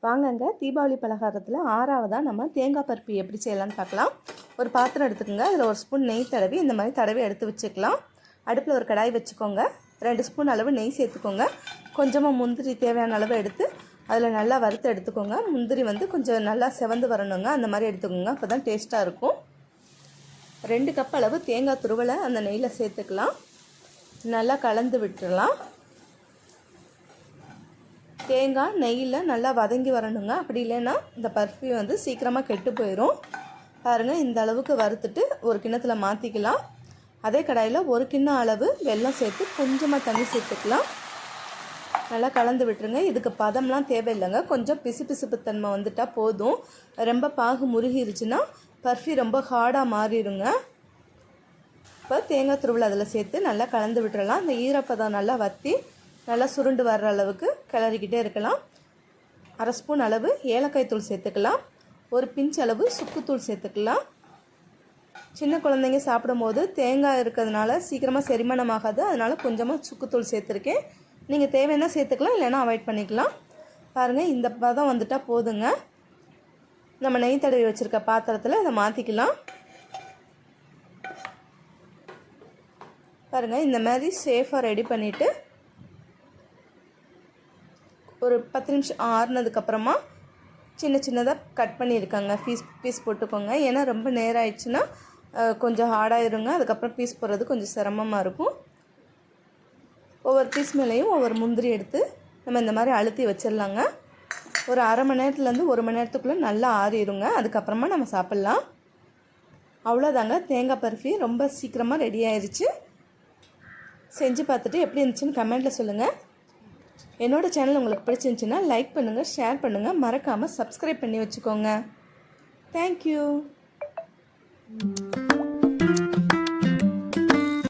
வாங்கங்க தீபாவளி பலகாரத்தில் 6வதா நம்ம தேங்காய் பர்ஃபி எப்படி செய்யலாம்னு பார்க்கலாம். ஒரு பாத்திரம் எடுத்துக்கோங்க. அதில் 1 ஸ்பூன் நெய் தடவி இந்த மாதிரி தடவி எடுத்து வச்சுக்கலாம். அடுப்பில் ஒரு கடாய் வச்சுக்கோங்க. 2 ஸ்பூன் அளவு நெய் சேர்த்துக்கோங்க. கொஞ்சமாக முந்திரி தேவையான அளவு எடுத்து அதில் நல்லா வறுத்து எடுத்துக்கோங்க. முந்திரி கொஞ்சம் நல்லா செவந்து வரணுங்க, அந்த மாதிரி எடுத்துக்கோங்க. அப்போ தான் டேஸ்ட்டாக இருக்கும். 2 கப் அளவு தேங்காய் துருவலை அந்த நெய்யில் சேர்த்துக்கலாம். நல்லா கலந்து விட்டுடலாம். தேங்காய் நெய்யில் நல்லா வதங்கி வரணுங்க. அப்படி இல்லைன்னா இந்த பர்ஃபி சீக்கிரமாக கெட்டு போயிடும். பாருங்கள், இந்த அளவுக்கு வறுத்துட்டு ஒரு கிண்ணத்தில் மாற்றிக்கலாம். அதே கடாயில் 1 கிண்ணம் அளவு வெல்லம் சேர்த்து கொஞ்சமாக தண்ணி சேர்த்துக்கலாம். நல்லா கலந்து விட்டுருங்க. இதுக்கு பதம்லாம் தேவையில்லைங்க. கொஞ்சம் பிசுபிசுப்பு தன்மை வந்துட்டால் போதும். ரொம்ப பாகு முருகிருச்சுன்னா பர்ஃபி ரொம்ப ஹார்டாக மாறிடுங்க. இப்போ தேங்காய் துருவல் அதில் சேர்த்து நல்லா கலந்து விட்டுறலாம். இந்த ஈரப்பதம் நல்லா வற்றி நல்லா சுருண்டு வர்ற அளவுக்கு கிளறிக்கிட்டே இருக்கலாம். 1/2 ஸ்பூன் அளவு ஏலக்காய் தூள் சேர்த்துக்கலாம். 1 பிஞ்ச் அளவு சுக்குத்தூள் சேர்த்துக்கலாம். சின்ன குழந்தைங்க சாப்பிடும்போது தேங்காய் இருக்கிறதுனால சீக்கிரமாக செரிமானமாகாது, அதனால் கொஞ்சமாக சுக்குத்தூள் சேர்த்துருக்கேன். நீங்கள் தேவைன்னா சேர்த்துக்கலாம், இல்லைன்னா அவாய்ட் பண்ணிக்கலாம். பாருங்கள், இந்த பதம் வந்துட்டால் போதுங்க. நம்ம நெய் தடவி வச்சுருக்க பாத்திரத்தில் இதை மாற்றிக்கலாம். பாருங்கள், இந்த மாதிரி சேஃபாக ரெடி பண்ணிவிட்டு ஒரு 10 நிமிஷம் ஆறுனதுக்கப்புறமா சின்ன சின்னதாக கட் பண்ணியிருக்காங்க. பீஸ் போட்டுக்கோங்க. ஏன்னா ரொம்ப நேரம் ஆயிடுச்சுன்னா கொஞ்சம் ஹார்டாகிருங்க. அதுக்கப்புறம் பீஸ் போடுறது கொஞ்சம் சிரமமாக இருக்கும். ஒவ்வொரு பீஸ் மேலேயும் ஒவ்வொரு முந்திரி எடுத்து நம்ம இந்த மாதிரி அழுத்தி வச்சிடலாங்க. ஒரு அரை மணி நேரத்துலேருந்து 1 மணி நேரத்துக்குள்ளே நல்லா ஆறிடுங்க. அதுக்கப்புறமா நம்ம சாப்பிட்லாம். அவ்வளோதாங்க, தேங்காய் பர்ஃபி ரொம்ப சீக்கிரமாக ரெடி ஆயிடுச்சு. செஞ்சு பார்த்துட்டு எப்படி இருந்துச்சுன்னு கமெண்ட்டில் சொல்லுங்கள். என்னோடய சேனல் உங்களுக்கு பிடிச்சிருந்துச்சுன்னா லைக் பண்ணுங்கள், ஷேர் பண்ணுங்கள், மறக்காமல் சப்ஸ்கிரைப் பண்ணி வச்சுக்கோங்க. தேங்க்யூ.